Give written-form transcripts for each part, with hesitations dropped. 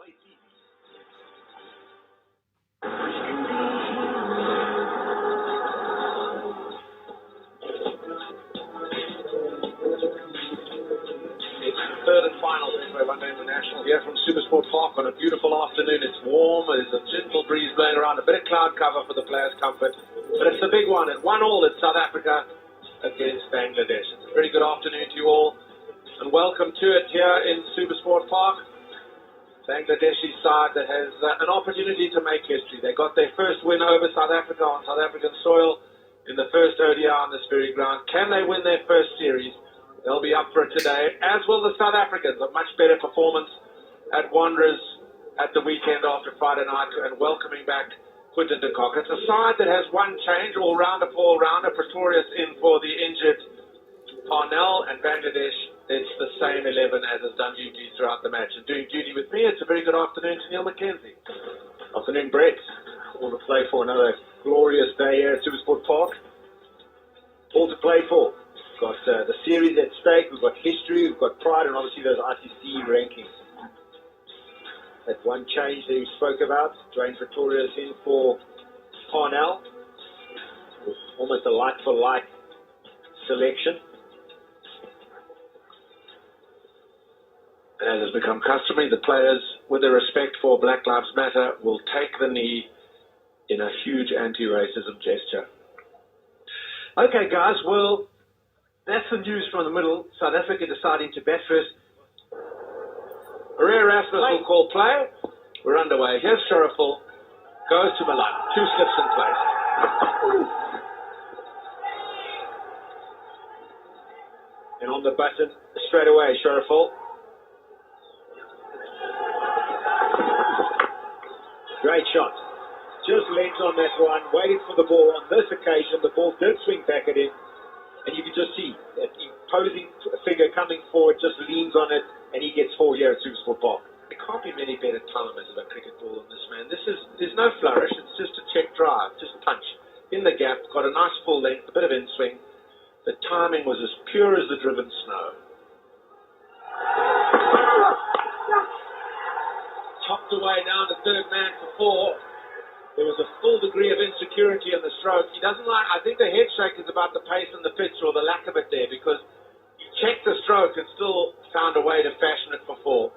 it's easy. It's the third and final Midway One Day International here from Supersport Park on a beautiful afternoon. It's warm, there's a gentle breeze blowing around, a bit of cloud cover for the players' comfort. But it's the big one. At 1-1 in South Africa against Bangladesh. It's a very good afternoon to you all, and welcome to it here in Supersport Park. Bangladeshi side that has an opportunity to make history. They got their first win over South Africa on South African soil in the first ODI on this very ground. Can they win their first series? They'll be up for it today, as will the South Africans. A much better performance at Wanderers at the weekend after Friday night, and welcoming back Quinton de Kock. It's a side that has one change, all-rounder for all-rounder. Pretorius in for the injured Parnell, and Bangladesh, it's the same 11 as has done duty throughout the match. And doing duty with me, it's a very good afternoon to Neil McKenzie. Afternoon, Brett. All to play for, another glorious day here at Supersport Park. All to play for. We've got the series at stake, we've got history, we've got pride, and obviously those ICC rankings. That one change that we spoke about, Dwayne Pretorius in for Parnell. Almost a like-for-like selection. As has become customary, the players, with their respect for Black Lives Matter, will take the knee in a huge anti-racism gesture. Okay, guys, well, that's the news from the middle. South Africa deciding to bat first. Maria Rasmus will call play. We're underway. Here's Sharaful. Goes to Milan. 2 slips in place. And on the button, straight away, Sharaful. Great shot. Just leant on that one, waited for the ball. On this occasion, the ball did swing back at him. And you can just see that imposing figure coming forward, just leans on it, and he gets 4 here at Supersport Park. There can't be many better timers of a cricket ball than this man. There's no flourish, it's just a check drive, just punch. In the gap, got a nice full length, a bit of in-swing. The timing was as pure as the driven snow. Chopped away down to third man for 4. There was a full degree of insecurity in the stroke. He doesn't like, I think the head shake is about the pace in the pitch or the lack of it there, because he checked the stroke and still found a way to fashion it for 4.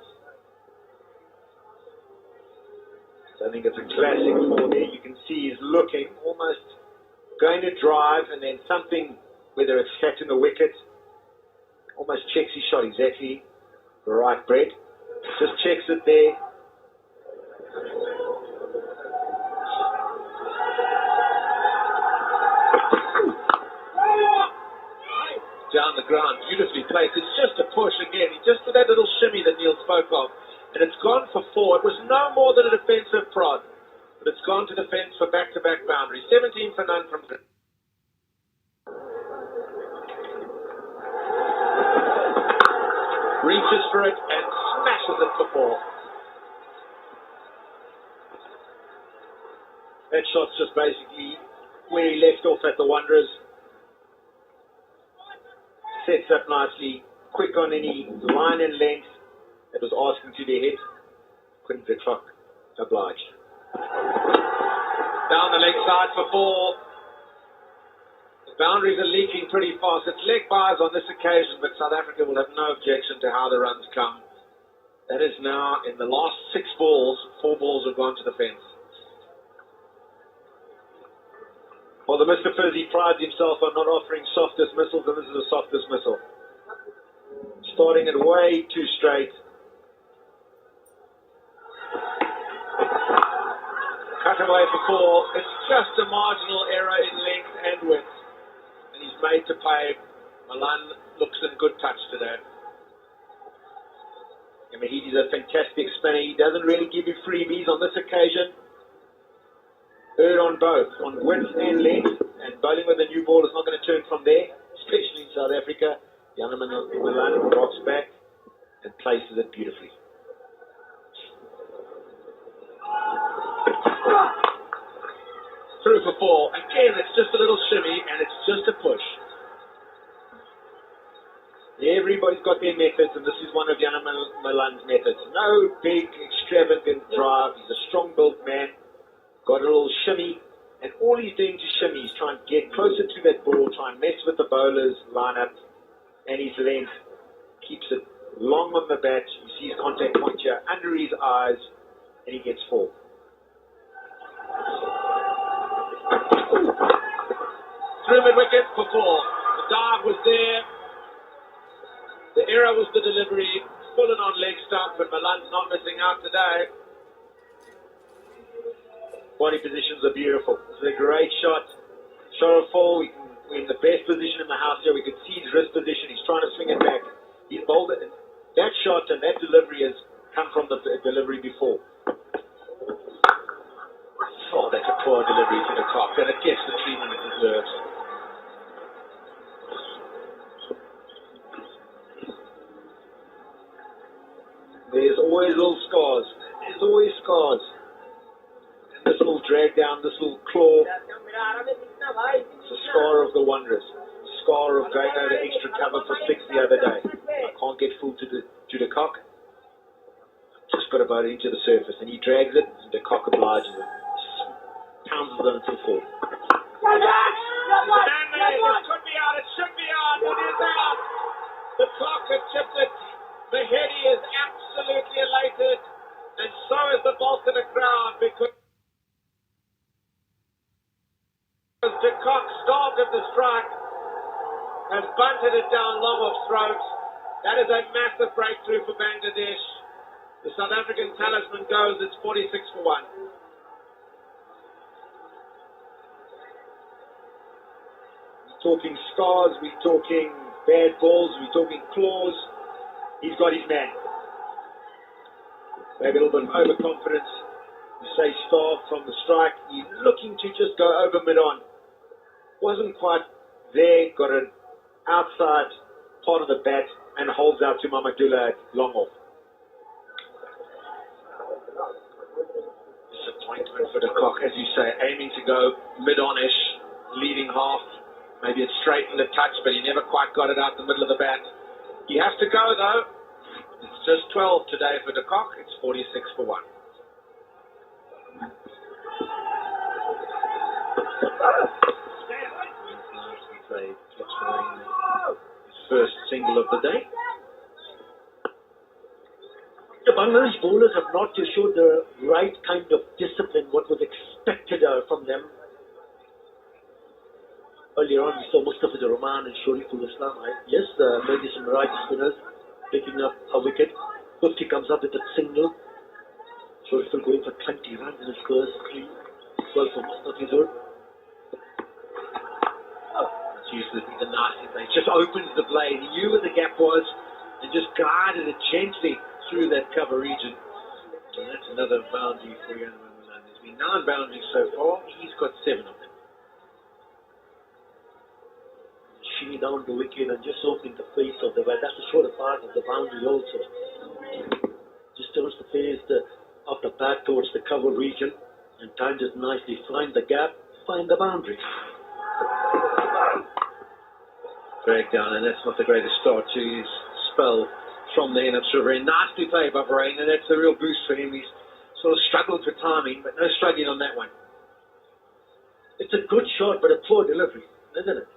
So I think it's a classic 4 there. You can see he's looking, almost going to drive, and then something, whether it's catching the wicket, almost checks his shot exactly the right bread. Just checks it there. Down the ground, beautifully placed. It's just a push again. He just did that little shimmy that Neil spoke of. And it's gone for 4. It was no more than a defensive prod. But it's gone to defence for back-to-back boundary. 17 for none from... Reaches for it and smashes it for 4. That shot's just basically where he left off at the Wanderers. Sets up nicely, quick on any line and length that was asking to their head. Quinton de Kock obliged. Down the leg side for 4. The boundaries are leaking pretty fast. It's leg byes on this occasion, but South Africa will have no objection to how the runs come. That is now, in the last 6 balls, 4 balls have gone to the fence. Well, the Mr. Fizzy prides himself on not offering soft dismissals, and this is a soft dismissal. Starting it way too straight. Cut away for 4. It's just a marginal error in length and width. And he's made to pay. Milan looks in good touch today. I mean, he's a fantastic spinner. He doesn't really give you freebies on this occasion. Erred on both, on width and length, and bowling with a new ball is not going to turn from there, especially in South Africa. Janneman Milan drops back and places it beautifully. Through for 4. Again, it's just a little shimmy, and it's just a push. Everybody's got their methods, and this is one of Yana Malan's methods. No big, extravagant drive. He's a strong-built man. Got a little shimmy, and all he's doing to shimmy is trying to get closer to that ball, try and mess with the bowler's lineup, and his length keeps it long on the bat. You see his contact point here under his eyes, and he gets 4. Through mid-wicket for 4. The dive was there. The error was the delivery. Full and on leg stump, but Malan's not missing out today. Body positions are beautiful. This is a great shot. Shot of 4. We're in the best position in the house here. We can see his wrist position. He's trying to swing it back. He's bowled it. That shot and that delivery has come from the delivery before. Oh, that's a poor delivery to the cock, and it gets the treatment it deserves. There's always little scars. There's always scars. And this little drag down, this little claw, it's a scar of the Wanderers. A scar of going over extra cover for 6 the other day. I can't get full to the cock. Just got about into the surface, and he drags it, and the cock obliges him. Pounds it until 4. It could be out, it should be out, it is out. The clock has chipped it. Mahedi is absolutely elated, and so is the bulk of the crowd, because de Kock started the strike, has bunted it down long off throat. That is a massive breakthrough for Bangladesh. The South African talisman goes, it's 46 for 1. We're talking scars, we're talking bad balls, we're talking claws. He's got his man. Maybe a little bit of overconfidence. You say starved from the strike. He's looking to just go over mid-on. Wasn't quite there. Got an outside part of the bat and holds out to Mamadullah long off. Disappointment for the cock, as you say, aiming to go mid-on-ish, leading half. Maybe it straightened a touch, but he never quite got it out the middle of the bat. He has to go, though. It's just 12 today for de Kock. It's 46 for 1. His first single of the day. The Bangladesh bowlers have not showed the right kind of discipline, what was expected from them. Earlier on, we saw Mustafa Rahman and Shoriful Islam. Yes, maybe some right spinners picking up a wicket. 50 comes up with a single. Shoriful going for 20 runs in his first 3. 12 for Mustafa. It's usually the nasty thing. Just opens the blade. He knew where the gap was and just guided it gently through that cover region. And that's another boundary for Yana Malan. There's been 9 boundaries so far. He's got 7 of them. Shimmy down the wicket and just opening the face of the bat. That's the shorter part of the boundary also. Just turns the face of the bat towards the cover region and times it nicely. Find the gap, find the boundary. Drag down, and that's not the greatest start to his spell from the end of Very nicely played by Bahrain, and that's a real boost for him. He's sort of struggled with timing, but no struggling on that one. It's a good shot, but a poor delivery, isn't it?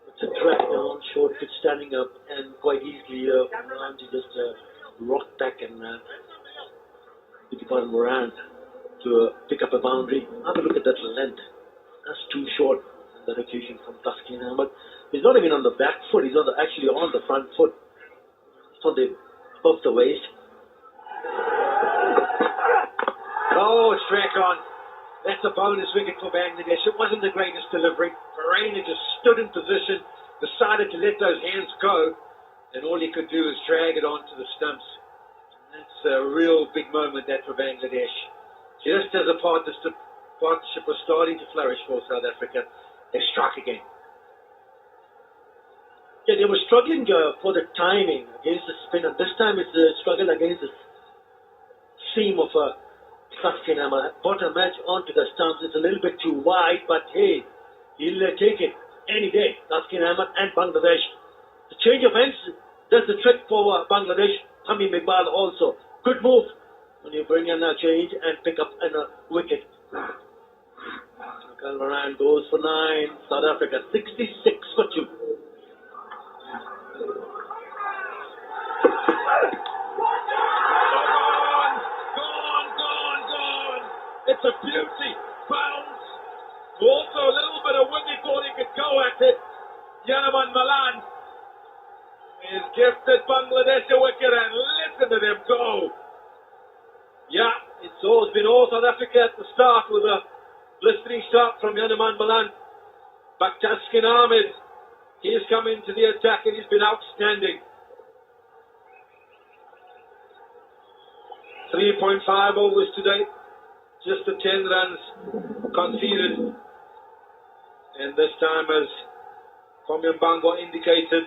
It's a drag down, short pitch standing up, and quite easily Moran just rocked back and Moran Moran to pick up a boundary. Have a look at that length. That's too short. That occasion from Taskin Ahmed. He's not even on the back foot. He's actually on the front foot. It's on above the waist. Oh, it's track on. That's a bonus wicket for Bangladesh. It wasn't the greatest delivery. Bahrain just stood in position, decided to let those hands go, and all he could do was drag it onto the stumps. That's a real big moment, that, for Bangladesh. Just as a partnership was starting to flourish for South Africa, they struck again. Yeah, they were struggling for the timing against the spin, and this time it's a struggle against the seam of Taskin Ahmed. Bottom edge onto the stumps. It's a little bit too wide, but hey, he'll take it any day. Taskin Ahmed and Bangladesh. The change of ends That's the trick for Bangladesh. Hamid Iqbal also. Good move when you bring in a change and pick up a wicket. Kalmaran goes for 9. South Africa 66 for 2. Gone. It's a beauty. Bounce. Also a little bit of wind. He thought he could go at it. Yanaman Malan is gifted Bangladesh a wicket and listen to them go. Yeah, it's always been all South Africa at the start with a blistering shot from Yanaman Malan. But Taskin Ahmed, he's come into the attack and he's been outstanding. 3.5 overs today, just the 10 runs conceded. And this time, as Komyan Bango indicated,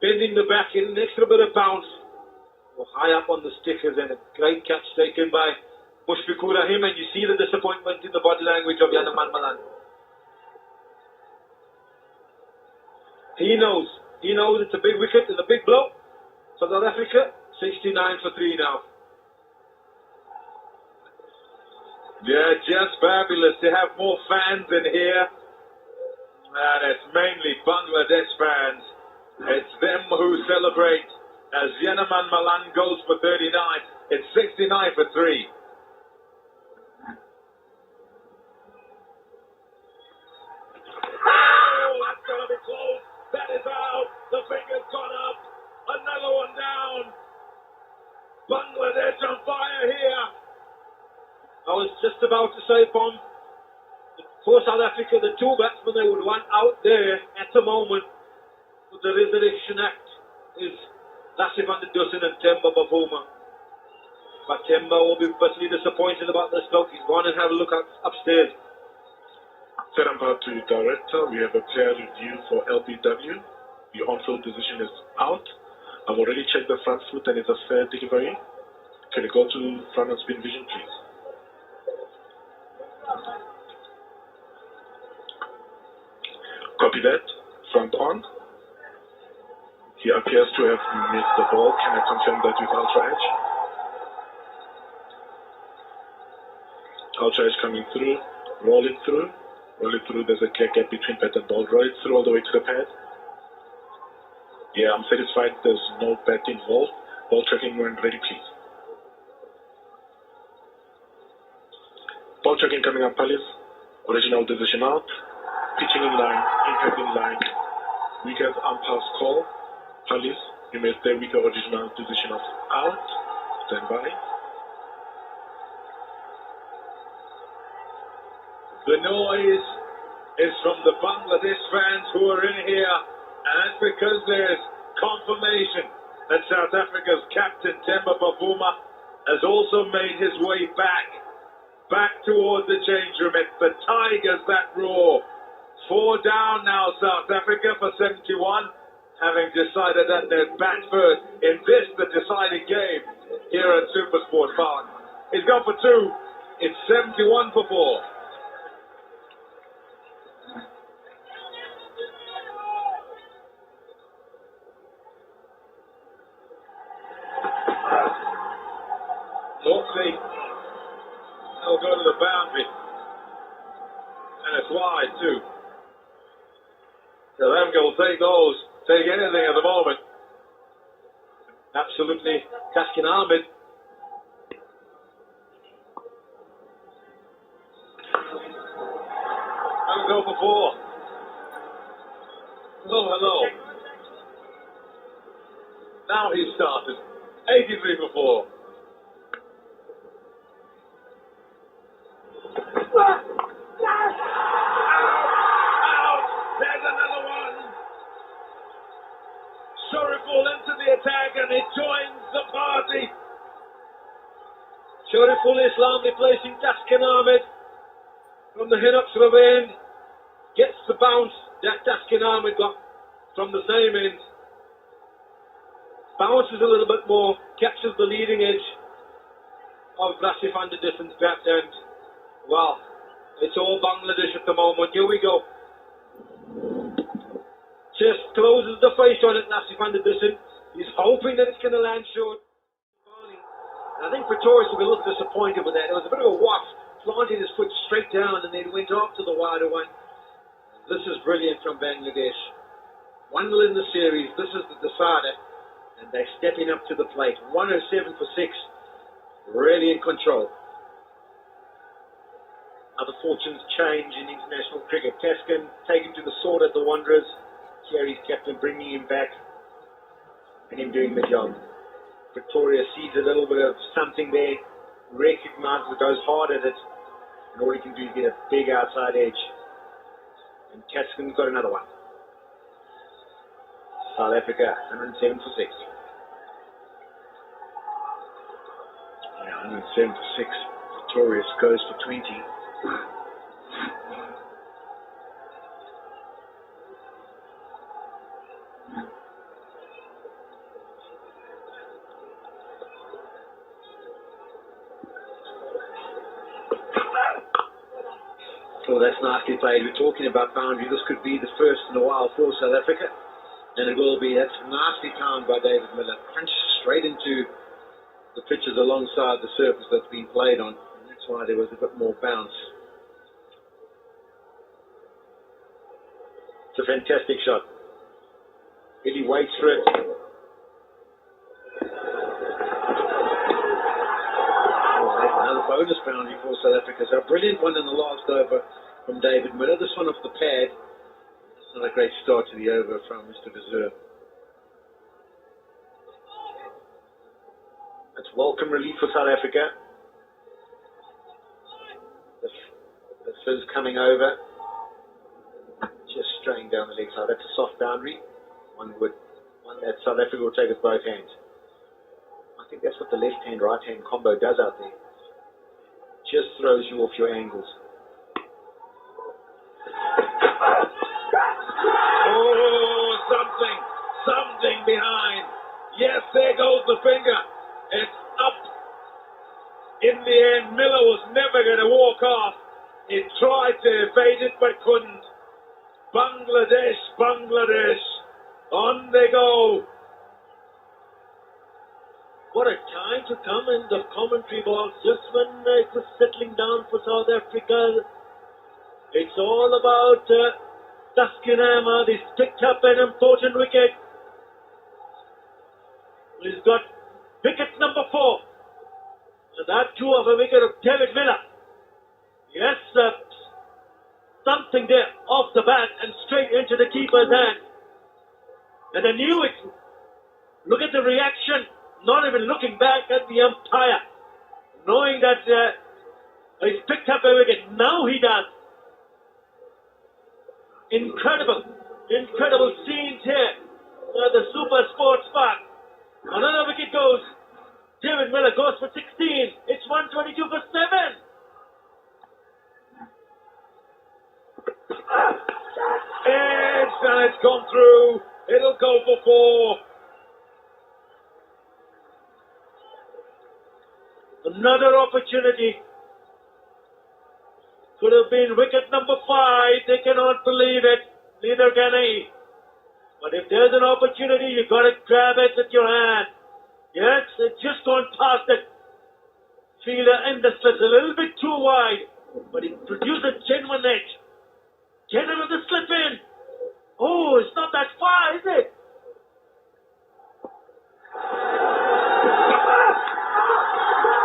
bending the back in an extra bit of bounce. High up on the stickers and a great catch taken by Mushfiqur Rahim, and you see the disappointment in the body language of Yanaman Malan. He knows it's a big wicket and a big blow for South Africa. 69 for 3 now. Yeah, just fabulous to have more fans in here. And it's mainly Bangladesh fans. It's them who celebrate as Yanaman Malan goes for 39. It's 69 for 3. Oh, that's going to be close. That is out. The finger's gone up. Another one down. Bangladesh on fire here. I was just about to say, Pom, for South Africa, the two batsmen they would want out there at the moment with the Resurrection Act is Lassie van der Dussen and Temba Bavuma. But Temba will be bitterly disappointed about this stroke. He's gone and have a look upstairs. Seramba to director, we have a player review for LBW. The on-field position is out. I've already checked the front foot and it's a fair delivery. Can you go to front and spin vision, please? Copy that. Front on. He appears to have missed the ball. Can I confirm that with Ultra Edge? Ultra Edge coming through. Roll it through. There's a clear gap between bat and ball. Roll it through all the way to the pad. Yeah, I'm satisfied there's no bat involved. Ball tracking when ready, please. Ball tracking coming up, Palace. Original decision out. Pitching in line, impact in line. Wicket umpires call. Palace, you may stay with the original decision of out. Stand by. The noise is from the Bangladesh fans who are in here, and because there's confirmation that South Africa's captain Temba Bavuma has also made his way back towards the change room. It's the Tigers that roar. 4 down now, South Africa for 71, having decided that they'd bat first in this, the deciding game here at Supersport Park. He's gone for 2. It's 71 for 4. Northsea will go to the boundary, and it's wide too. South Africa will take anything at the moment. Absolutely, Taskin Ahmed. And go for 4. Oh, hello. Now he's started. 83 for 4. And he joins the party. Shariful Islam replacing Taskin Ahmed from the Hinoxra end. Gets the bounce that Taskin Ahmed got from the same end. Bounces a little bit more, captures the leading edge of Lassie van der Dussen's bat, and wow, it's all Bangladesh at the moment. Here we go. Just closes the face on it, Lassie van der Dussen. He's hoping that it's going to land short. I think Pretorius will be a little disappointed with that. It was a bit of a waft, planting his foot straight down and then went after the wider one. This is brilliant from Bangladesh. 1-0 in the series. This is the decider. And they're stepping up to the plate. 107 for 6. Really in control. Other fortunes change in international cricket. Taskin taken to the sword at the Wanderers. Thierry's captain bringing him back and him doing the job. Pretoria sees a little bit of something there, recognizes it, goes hard at it, and all he can do is get a big outside edge. And Taskin's got another one. South Africa, 107 for 6. Yeah, 107 for 6. Pretorius goes for 20. So that's nicely played. We're talking about boundary. This could be the first in a while for South Africa. And it will be. That's nicely timed by David Miller. Crunched straight into the pitches alongside the surface that's been played on. And that's why there was a bit more bounce. It's a fantastic shot. Billy waits for it. Another bonus boundary for South Africa. So a brilliant one in the last over from David Miller. This one off the pad. It's not a great start to the over from Mr. Vizier. It's welcome relief for South Africa. The fizz coming over. Just straying down the leg side. That's a soft boundary. One that South Africa will take with both hands. I think that's what the left hand, right hand combo does out there. Just throws you off your angles. Oh, something behind. Yes, there goes the finger. It's up. In the end, Miller was never going to walk off. He tried to evade it, but couldn't. Bangladesh. On they go. What a time to come in the commentary box just when it was settling down for South Africa. It's all about Taskin Ahmed. He's picked up an important wicket. He's got wicket number 4. And that too of a wicket of David Miller. Yes, something there off the bat and straight into the keeper's hand. And I knew it. Look at the reaction. Not even looking back at the umpire, knowing that he's picked up a wicket. Now he does. Incredible scenes here at the Super Sports Park. Another wicket goes. David Miller goes for 16. It's 122 for 7. And it's gone through. It'll go for 4. Another opportunity. Could have been wicket number 5. They cannot believe it. Neither can he. But if there's an opportunity, you've got to grab it with your hand. Yes, it's just gone past it. Fielder in the slits a little bit too wide. But he produced a genuine edge. Get another slip in. Oh, it's not that far, is it?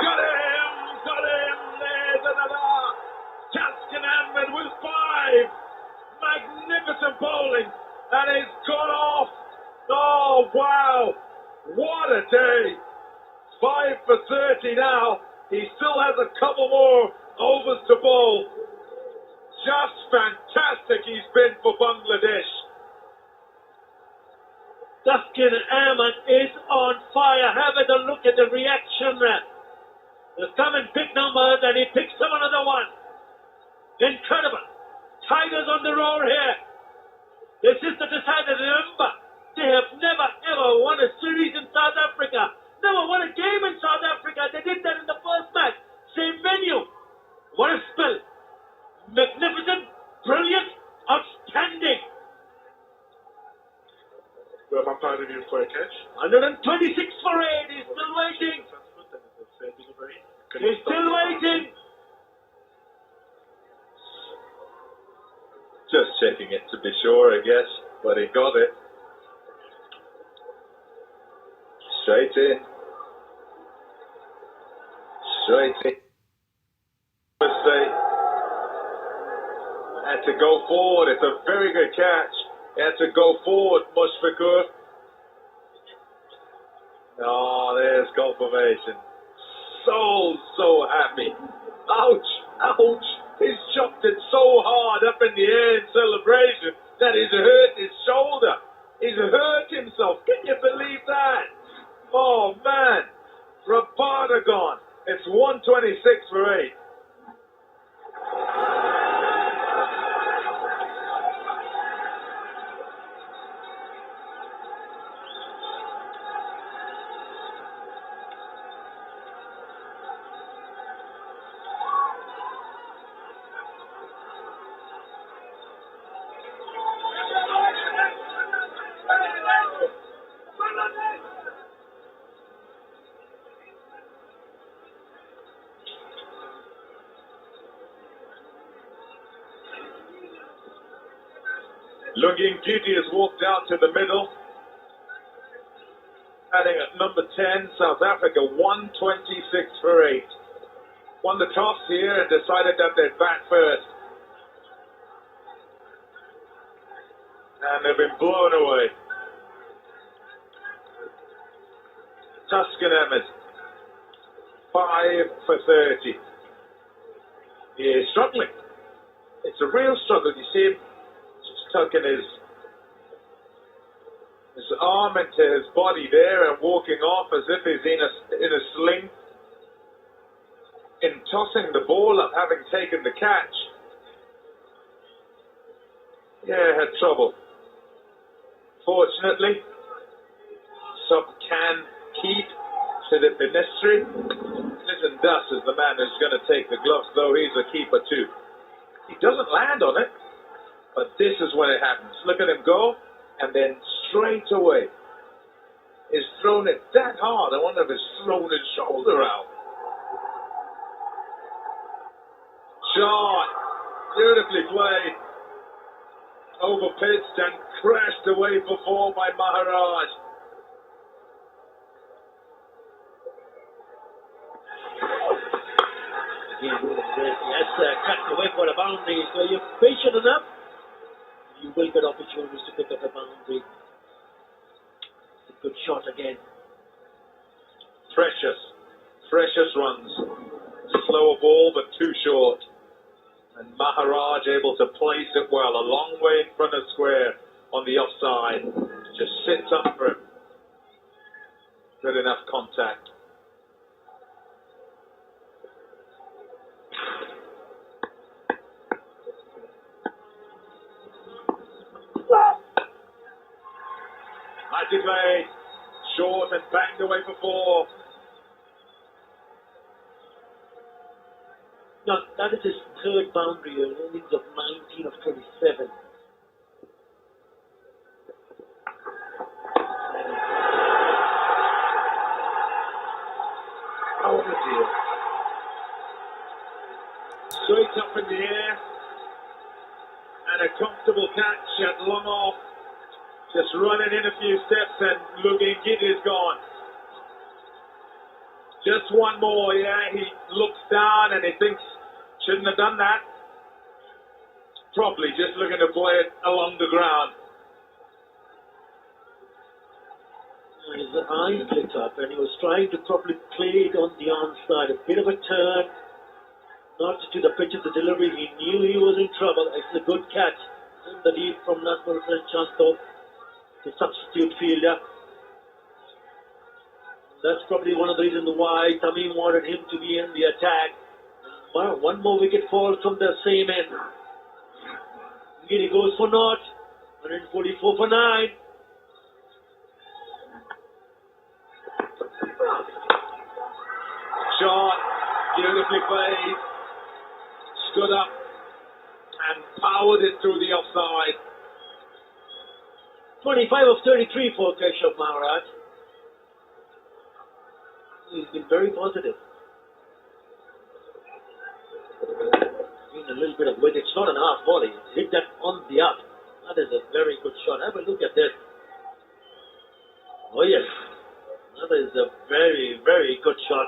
Got him. There's another. Taskin Ahmed with 5. Magnificent bowling. And he's gone off. Oh, wow. What a day. 5 for 30 now. He still has a couple more overs to bowl. Just fantastic he's been for Bangladesh. Taskin Ahmed is on fire. Have a look at the reaction there. There's come in big numbers and he picks up another one. Incredible. Tigers on the roar here. This is the decider. Remember, they have never ever won a series in South Africa. Never won a game in South Africa. They did that in the first match. Same venue. What a spell. Magnificent, brilliant, outstanding. Well, umpire review for a catch. 126 for 8. He's still waiting. He's still waiting. Just checking it to be sure, I guess, but he got it. Straight in. Straight in. Mistake. Had to go forward. It's a very good catch. Had to go forward, Mushfiqur. Oh, there's confirmation. So happy. Ouch, ouch. He's chopped it so hard up in the air in celebration that he's hurt his shoulder. He's hurt himself. Can you believe that? Oh, man. Rabada gone. It's 126 for 8. Lungin Gidi has walked out to the middle. Adding at number 10, South Africa, 126 for 8. Won the toss here and decided that they'd bat first. And they've been blown away. Tuscan Emmett, 5 for 30. He is struggling. It's a real struggle. You see him tucking his arm into his body there and walking off as if he's in a sling. In tossing the ball up, having taken the catch. Yeah, had trouble. Fortunately, Sub can keep to the ministry. Listen, Dus is the man who's going to take the gloves, though he's a keeper too. He doesn't land on it. But this is when it happens. Look at him go, and then straight away, he's thrown it that hard. I wonder if he's thrown his shoulder out. Shot, beautifully played. Overpitched and crashed away before by Maharaj. Yes, cut away for the boundary. So you're patient enough, you will get opportunities to pick up the boundary. It's a good shot again. Precious runs. Slower ball, but too short. And Maharaj able to place it well, a long way in front of square on the offside. Just sits up for him. Good enough contact. Play short and banged away for 4. Now, that is his third boundary, an innings of 19 of 27. Oh dear. Straight up in the air. And a comfortable catch at long off. Just running in a few steps and Lungin Gidi is gone. Just one more, yeah. He looks down and he thinks, shouldn't have done that. Probably just looking to play it along the ground. His eyes lit up and he was trying to probably play it on the onside. A bit of a turn, not to the pitch of the delivery. He knew he was in trouble. It's a good catch in the lead from Nasmur Chanto, the substitute fielder. That's probably one of the reasons why Tamim wanted him to be in the attack. One more wicket falls from the same end. Gidi goes for naught. 144 for 9. Shot, beautifully played. Stood up and powered it through the offside. 25 of 33 for Keshav Maharaj. He's been very positive. Been a little bit of wind. It's not an half volley. Hit that on the up. That is a very good shot. Have a look at that. Oh yes. That is a very, very good shot.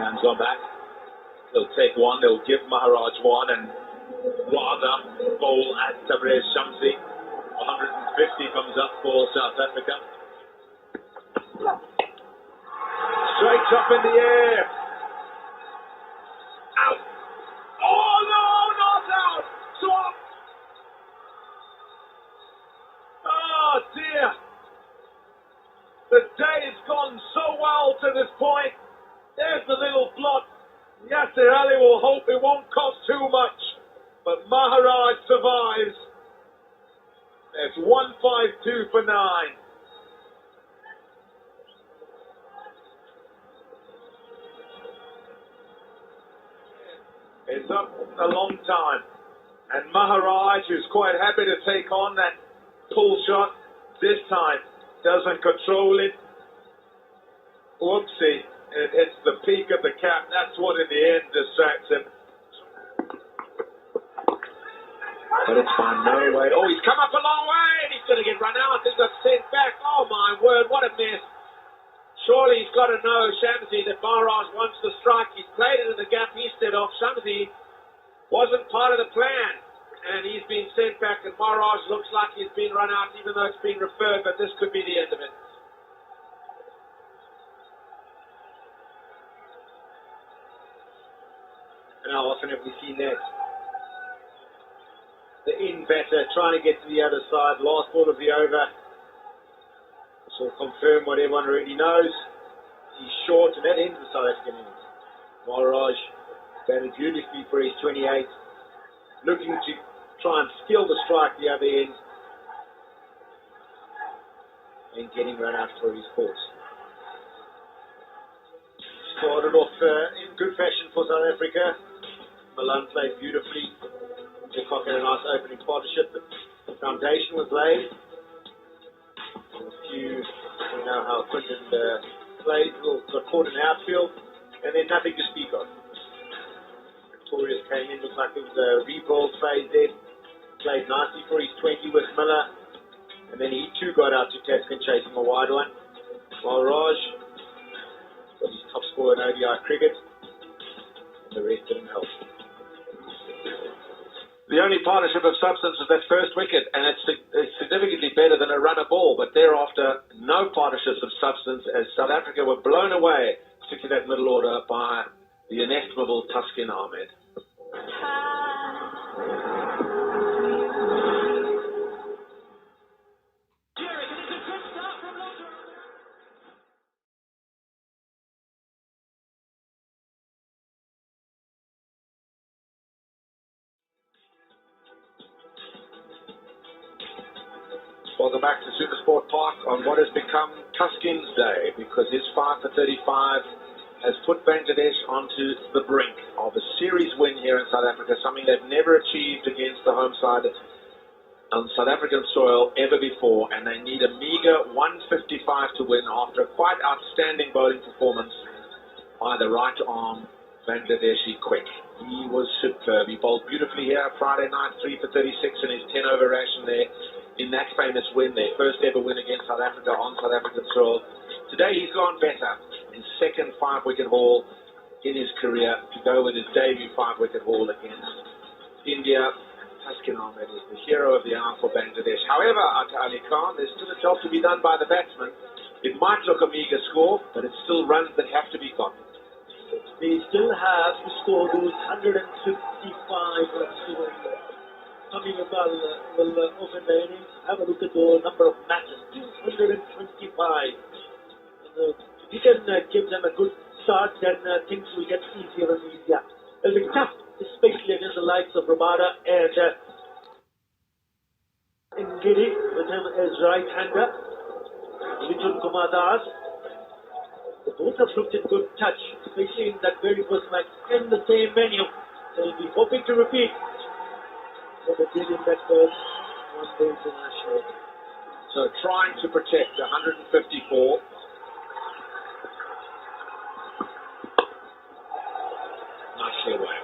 Man's gone back. They'll take one. They'll give Maharaj one and rather bowl at Tabrez Shamsi. 150 comes up for South Africa. Straight up in the air. Out. Oh no, not out. Swap. Oh dear. The day has gone so well to this point. There's the little blot. Yasser Ali will hope it won't cost too much. But Maharaj survives. It's 152 for 9. It's up a long time. And Maharaj, who's quite happy to take on that pull shot, this time doesn't control it. Whoopsie. It hits the peak of the cap. That's what in the end distracts him. But it's fine, no way. Oh, he's come up a long way and he's going to get run out. He's got sent back. Oh my word, what a mess. Surely he's got to know, Shamsi, that Maharaj wants to strike. He's played it in the gap instead of Shamsi. Wasn't part of the plan. And he's been sent back and Maharaj looks like he's been run out even though it's been referred, but this could be the end of it. And how often have we seen that? The in batter trying to get to the other side, last ball of the over. This will confirm what everyone already knows. He's short, and that ends the South African innings. Maharaj batted beautifully for his 28, looking to try and steal the strike the other end, and getting run out for his course. Started off in good fashion for South Africa. Malone played beautifully. Jacob had a nice opening partnership. The foundation was laid. You know how Quinton played, got caught in the outfield, and then nothing to speak of. Victorious came in, looked like it was a rebuild phase there. Played nicely for his 20 with Miller, and then he too got out to Taskin chasing a wide one. While Raj got his top score in ODI cricket, and the rest didn't help. The only partnership of substance was that first wicket, and it's significantly better than a runner ball, but thereafter, no partnerships of substance as South Africa were blown away, particularly that middle order, by the inestimable Taskin Ahmed. Welcome back to Supersport Park on what has become Taskin's day, because his 5 for 35 has put Bangladesh onto the brink of a series win here in South Africa, something they've never achieved against the home side on South African soil ever before, and they need a meager 155 to win after a quite outstanding bowling performance by the right arm Bangladeshi quick. He was superb. He bowled beautifully here Friday night, 3 for 36 in his 10 over ration there in that famous win, their first ever win against South Africa on South African soil. Today he's gone better. His second 5-wicket haul in his career to go with his debut 5-wicket haul against India. Taskin Ahmed is the hero of the hour for Bangladesh. However, Atta Ali Khan, there's still a job to be done by the batsman. It might look a meager score, but it's still runs that have to be gotten. They still have to score those 155 runs. Coming about will open the innings. Have a look at the number of matches, 225. And, if you can give them a good start, then things will get easier and easier. It'll be tough, especially against the likes of Ramada and Ngiri with him as right-hander. Richard Kumar Das. They both have looked in good touch, especially in that very first match in the same venue. They'll be hoping to repeat. what they did in that first one-day international. So trying to protect 154. Nicely away.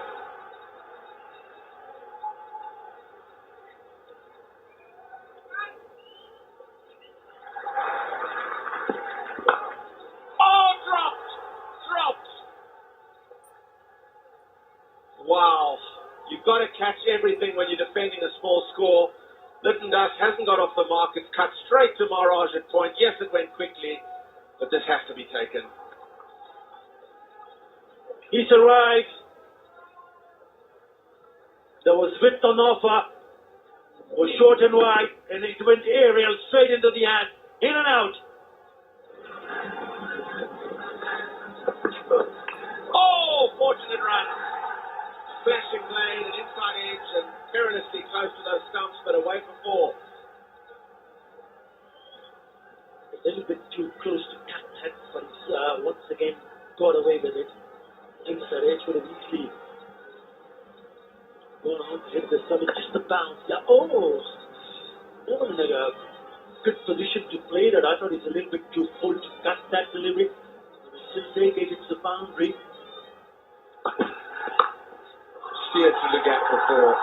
Oh, dropped. Wow. You've got to catch everything when you're defending a small score. Littendust hasn't got off the mark. It's cut straight to Maharaj at point. Yes, it went quickly, but this has to be taken. He's arrived. There was width on offer. Was short and wide, and it went aerial straight into the hand. In and out. Oh, fortunate run. Flashing blade, an inside edge, and perilously close to those stumps, but away for 4. A little bit too close to cut that, but he's once again got away with it. Inside edge would have easily gone on to hit the summit, just a bounce. Yeah, oh! Not in a good position to play that. I thought he's a little bit too full to cut that delivery. But still take it, it's the boundary. Steered through the gap for 4.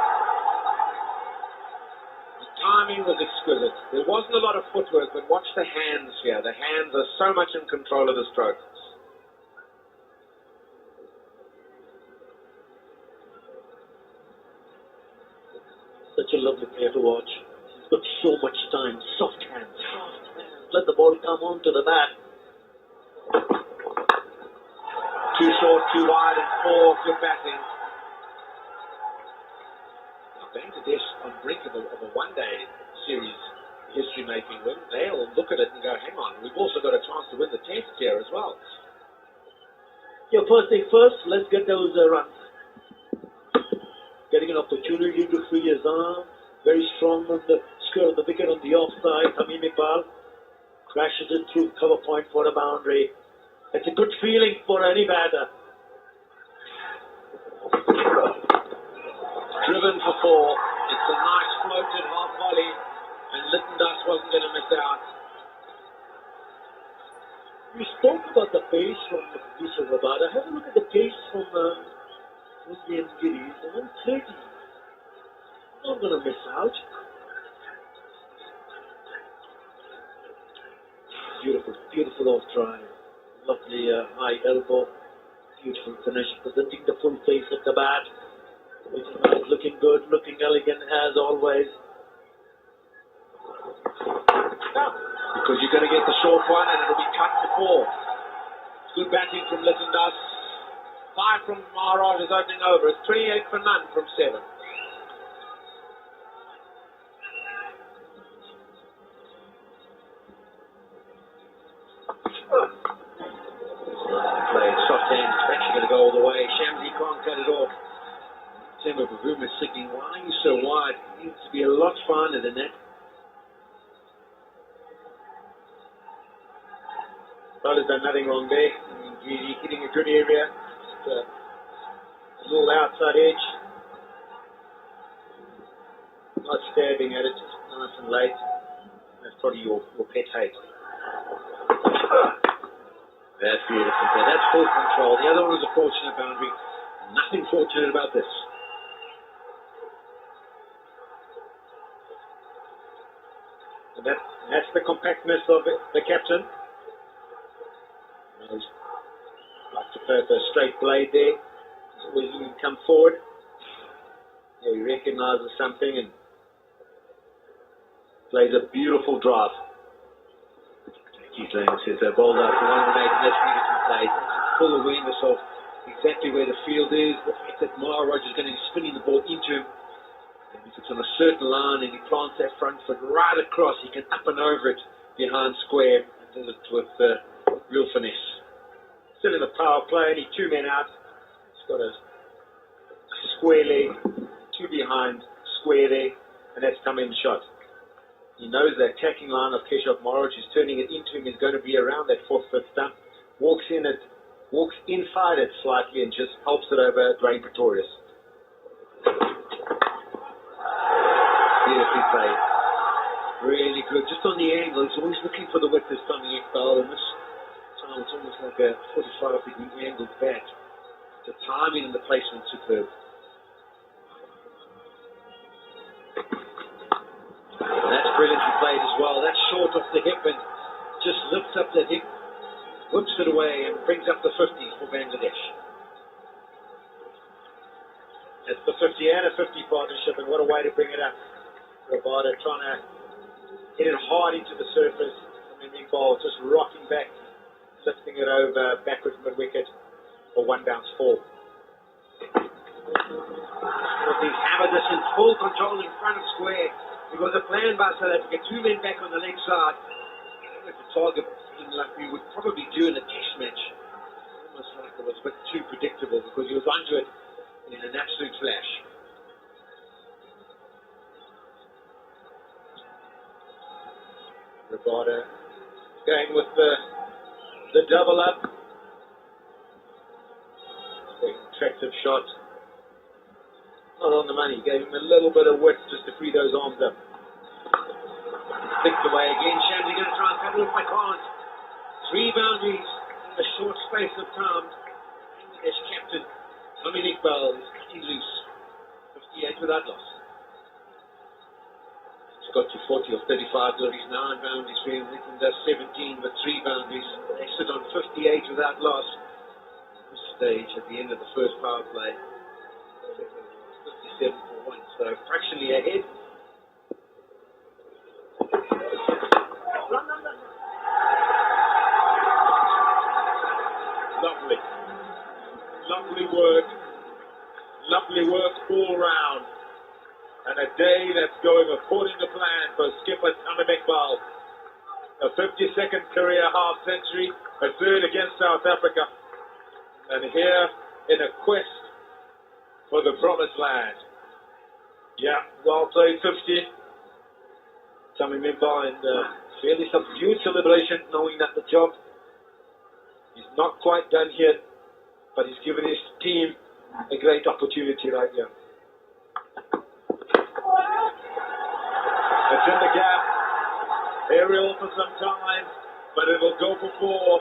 The timing was exquisite. There wasn't a lot of footwork, but watch the hands here. The hands are so much in control of the stroke. Such a lovely player to watch. He's got so much time. Soft hands. Let the ball come onto the bat. Too short, too wide, and 4. Good batting. Bangladesh on brink of a one-day series history-making win. They'll look at it and go, hang on, we've also got a chance to win the test here as well. Yeah, first thing first, let's get those runs. Getting an opportunity to free his arm. Very strong on the square of the wicket on the offside. Tamim Iqbal crashes it through cover point for a boundary. It's a good feeling for any batter. Driven for 4. It's a nice floated half volley, and Littendust wasn't going to miss out. You spoke about the pace from Mr. Rabada. Have a look at the pace from Indian Giddies. 130. Not going to miss out. Beautiful off drive. Lovely high elbow. Beautiful finish. Presenting the full face of the bat. Looking good, looking elegant as always. Because you're going to get the short one and it'll be cut to 4. Good batting from Littendust. 5 from Maharaj is opening over. It's 28 for none from 7. Played soft hand. It's actually going to go all the way. Shamsi can't cut it off. Timber Baboom is signaling, why are you so wide? It needs to be a lot finer than that. Well, has done nothing wrong there. He's hitting a good area. Just a little outside edge. Not stabbing at it, just nice and late. That's probably your pet hate. That's beautiful. That's full control. The other one was a fortunate boundary. Nothing fortunate about this. And that's the compactness of it, the captain. Like to play with a straight blade there. When he can come forward, yeah, he recognises something and plays a beautiful drive. Keith Lang says they're bowled out for 108. That's beautiful play. Full awareness of exactly where the field is. The fact that Maharaj is going to be spinning the ball into him. And if it's on a certain line and he plants that front foot right across, he can up and over it behind square and does it with real finesse. Still in the power play, only 2 men out. He's got a square leg, 2 behind, square there, and that's come in shot. He knows the attacking line of Keshav Maharaj, who's turning it into him, is going to be around that 4th, 5th stump. Walks inside it slightly and just helps it over Dwayne Pretorius. Really good. Just on the angle. He's always looking for the width this Tommy Iqbal, and this time it's almost like a 45-degree angled bat. The timing and the placement superb. That's brilliantly played as well. That's short off the hip and just lifts up the hip, whips it away and brings up the 50 for Bangladesh. It's the 50 and a 50 partnership, and what a way to bring it up. Rabada trying to hit it hard into the surface. I mean, Iqbal just rocking back, lifting it over backwards mid-wicket for one bounce fall. He's hammered this in full control in front of square. It was a plan by South Africa, 2 men back on the leg side. With the target like we would probably do in a test match. Almost like it was a bit too predictable because he was onto it in an absolute flash. Rabada going with the double up. Attractive shot. Not on the money. Gave him a little bit of width just to free those arms up. Flicked away again. Shamsi going to try and cut it off. I can't. 3 boundaries in a short space of time. Bangladesh captain Tommy Iqbal is cutting loose. 58 without loss. He's got to 40 or 35 deliveries, 9 boundaries for him. Lincoln does 17 with 3 boundaries. They sit on 58 without loss. This stage at the end of the first power play. 57 for 1, so fractionally ahead. Lovely work. Lovely work all round. And a day that's going according to plan for skipper Tommy Iqbal. A 52nd career half century, a third against South Africa. And here in a quest for the promised land. Yeah, well played 50. Tommy Iqbal in fairly subdued celebration, knowing that the job is not quite done here, but he's given his team a great opportunity right here. It's in the gap. Aerial for some time, but it will go for 4.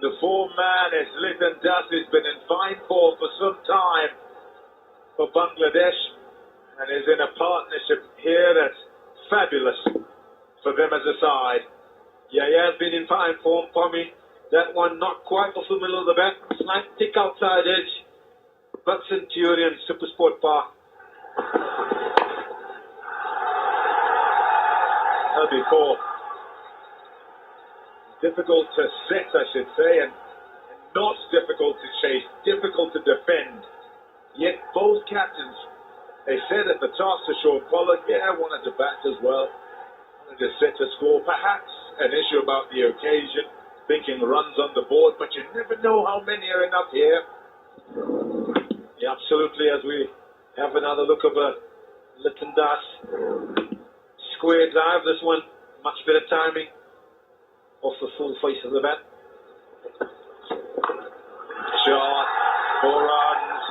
The 4-man is Lyndon Duss, has been in fine form for some time for Bangladesh and is in a partnership here that's fabulous for them as a side. Yeah, he has been in fine form for me. That one not quite off the middle of the bat, slight tick outside edge, but Centurion, Supersport Park. That'll be 4. Difficult to set, I should say, and not difficult to chase, difficult to defend. Yet both captains, they said at the toss to Sean Pollard, yeah, wanted to bat as well, wanted to set a score, perhaps an issue about the occasion, thinking runs on the board, but you never know how many are enough here. Yeah, absolutely, as we have another look of a Lyndon Duss square drive, this one, much better timing. Off the full face of the bat. Shot, 4 runs.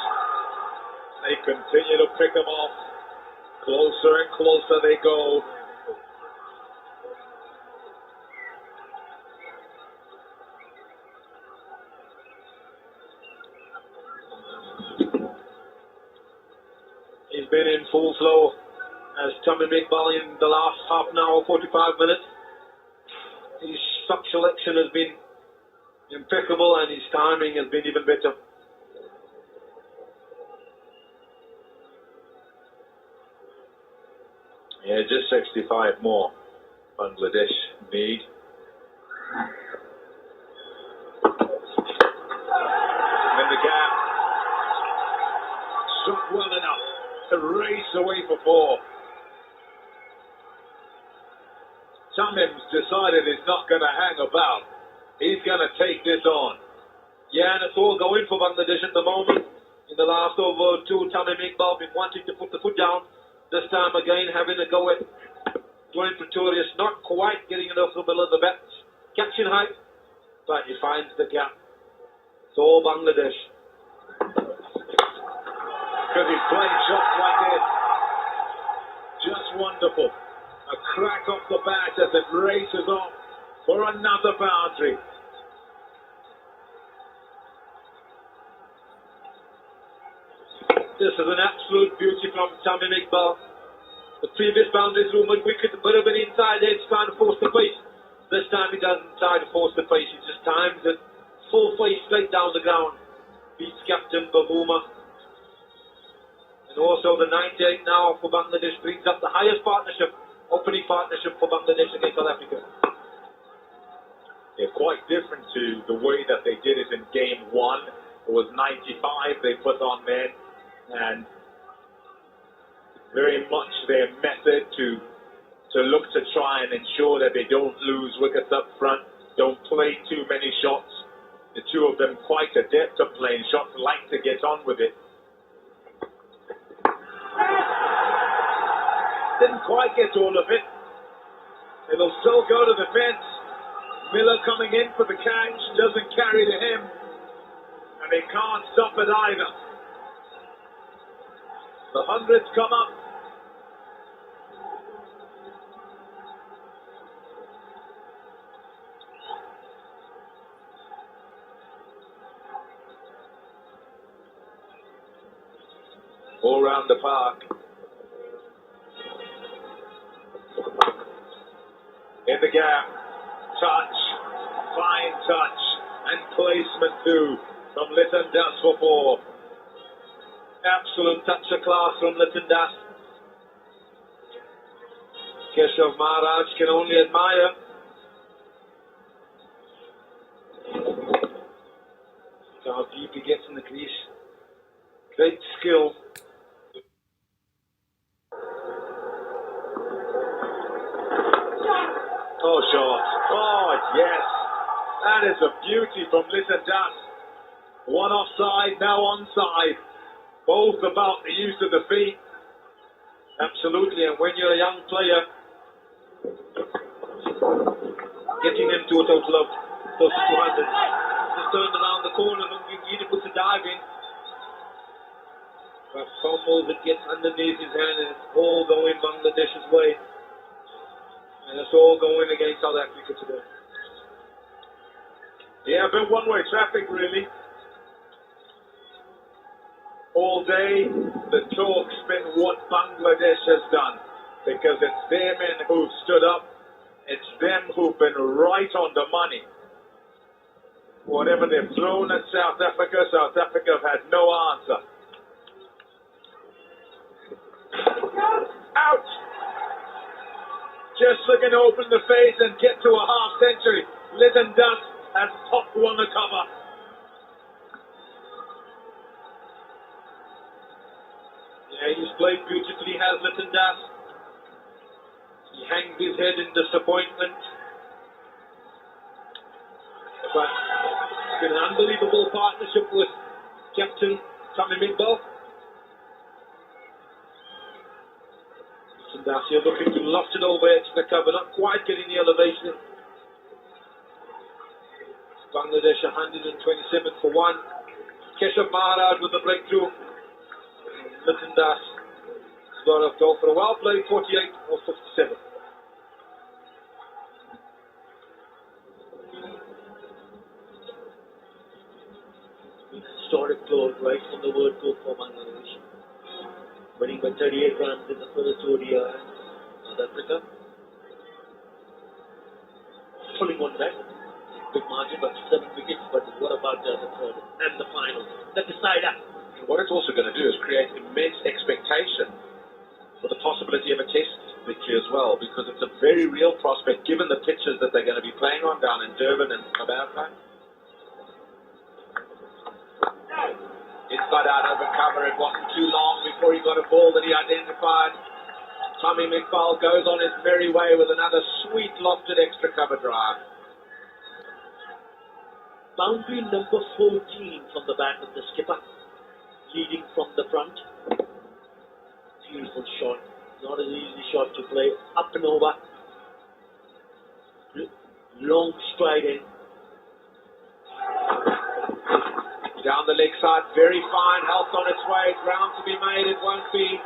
They continue to pick them off. Closer and closer they go. He's been in full flow as Tommy Iqbal in the last half an hour, 45 minutes. His shot selection has been impeccable and his timing has been even better. Yeah, just 65 more Bangladesh need. In the gap. Struck well enough to race away for 4. Tammim's decided he's not going to hang about. He's going to take this on. Yeah, and it's all going for Bangladesh at the moment. In the last over 2, Tommy Iqbal been wanting to put the foot down. This time again, having a go at Dwayne Pretorius, not quite getting it off the middle of the bat. Catching height, but he finds the gap. It's all Bangladesh. because he's playing shots like this. Just wonderful. A crack off the bat as it races off for another boundary. This is an absolute beauty from Tamim Iqbal. The previous boundaries rumored wicket, a bit of an inside edge trying to force the pace. This time he doesn't try to force the pace, he just times it full face straight down the ground. Beats captain Babuma. And also the 98 now for Bangladesh brings up the highest partnership, opening partnership for Bangladesh against South Africa. They're quite different to the way that they did it in game one. It was 95 they put on there, and very much their method to look to try and ensure that they don't lose wickets up front, don't play too many shots. The two of them quite adept at playing shots, like to get on with it. Didn't quite get all of it. It'll still go to the fence. Miller coming in for the catch, doesn't carry to him, and they can't stop it either. The hundreds come up. All round the park. In the gap, touch, fine touch, and placement too from Litton Das for 4. Absolute touch of class from Litton Das. Keshav Maharaj can only admire. Look how deep he gets in the crease. Great skill. Oh, shot. Oh, yes. That is a beauty from Litton Das. One offside, now onside. Both about the use of the feet. Absolutely, and when you're a young player, getting him to a total of close to 200. Just turned around the corner, looking to put the dive in. But fumbles, it gets underneath his hand, and it's all going Bangladesh's way. And it's all going against South Africa today. Yeah, a bit one-way traffic, really. All day, the talk's been what Bangladesh has done, because it's their men who've stood up, it's them who've been right on the money. Whatever they've thrown at South Africa have had no answer. Out! Just looking to open the face and get to a half century. Litton Das has top won the cover. Yeah, he's played beautifully, has Litton Das. He hangs his head in disappointment. But it's been an unbelievable partnership with Captain Tamim Iqbal. Litton Das here looking to loft it over extra cover, not quite getting the elevation. Bangladesh 127 for 1. Keshav Maharaj with the breakthrough. Litton Das has got to go for a well played 48 or 57. Historic close right from the World Cup for Bangladesh. Winning by 38 runs in the first ODI, South Africa. Pulling on that. Big margin, but 7 wickets. But what about the third and the final? The decider. What it's also going to do is create immense expectation for the possibility of a test victory as well, because it's a very real prospect given the pitches that they're going to be playing on down in Durban and America. Inside out over cover, it wasn't too long before he got a ball that he identified. Tamim Iqbal goes on his merry way with another sweet lofted extra cover drive. Boundary number 14 from the bat of the skipper. Leading from the front. Beautiful shot. Not an easy shot to play. Up and over. Long stride in. Down the leg side, very fine, health on its way, ground to be made, it won't be.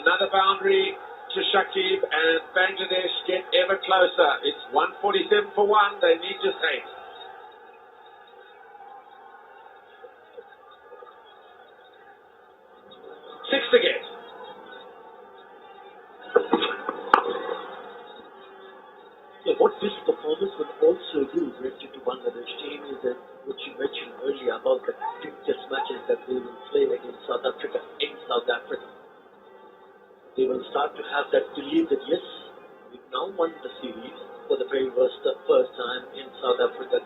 Another boundary to Shakib, and Bangladesh get ever closer. It's 147 for 1, they need just 8. 6 to get. Yeah, what this performance will also do relative to Bangladesh team is that what you mentioned earlier about the 2 test matches that they will play against South Africa in South Africa. They will start to have that belief that yes, we've now won the series for the very first time in South Africa.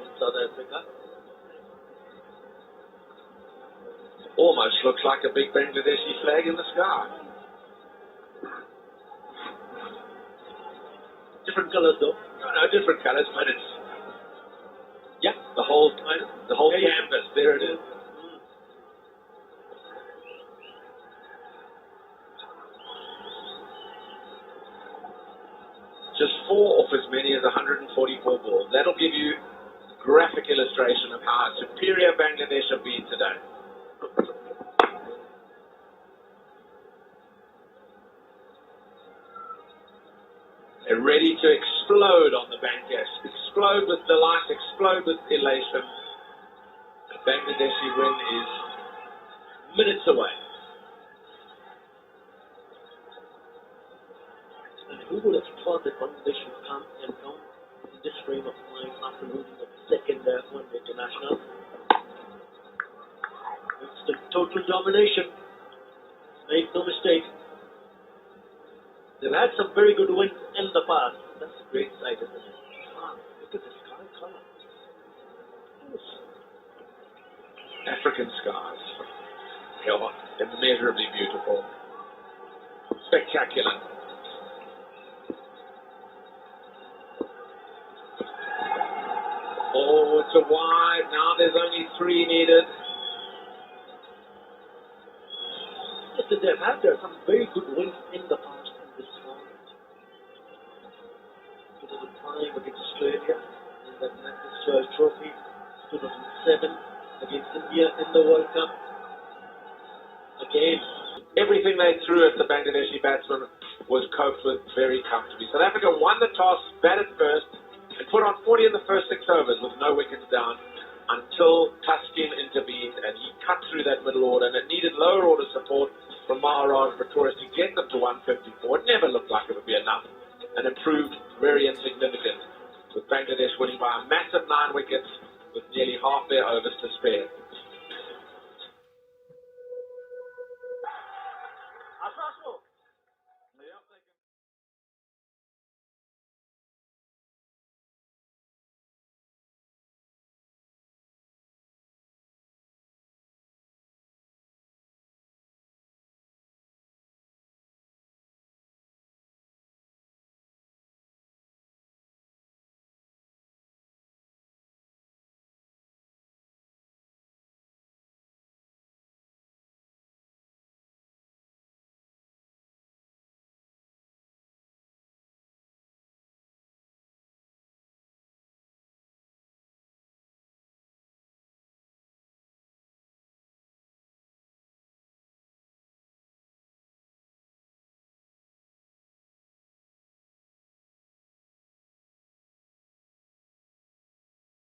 Almost looks like a big Bangladeshi flag in the sky. Different colors though. No, different colours, but it's, yeah, the whole canvas, there it is. Just 4 off as many as 144 balls. That'll give you a graphic illustration of how superior Bangladesh have been today. They're ready to explode on the Bangladesh. Explode with delight, explode with elation. The Bangladeshi win is minutes away. And who would have thought that Bangladesh would come in this frame of mind after losing the second one international? It's the total domination. Make no mistake. They've had some very good wins in the past. That's a great sight, isn't it? Wow, look at the sky color. Yes. African skies. They are immeasurably beautiful. Spectacular. Oh, it's a wide. Now there's only 3 needed. Yes, they've had some very good wins in the past. 2005 against Australia in the National Trophy, 2007 against India in the World Cup. Again, everything they threw at the Bangladeshi batsmen was coped with very comfortably. South Africa won the toss, batted first, and put on 40 in the first 6 overs with no wickets down until Tuskin intervened, and he cut through that middle order, and it needed lower order support from Maharaj and Pretorius to get them to 154. It never looked like it would be enough, and it proved very insignificant, with Bangladesh winning by a massive 9 wickets with nearly half their overs to spare.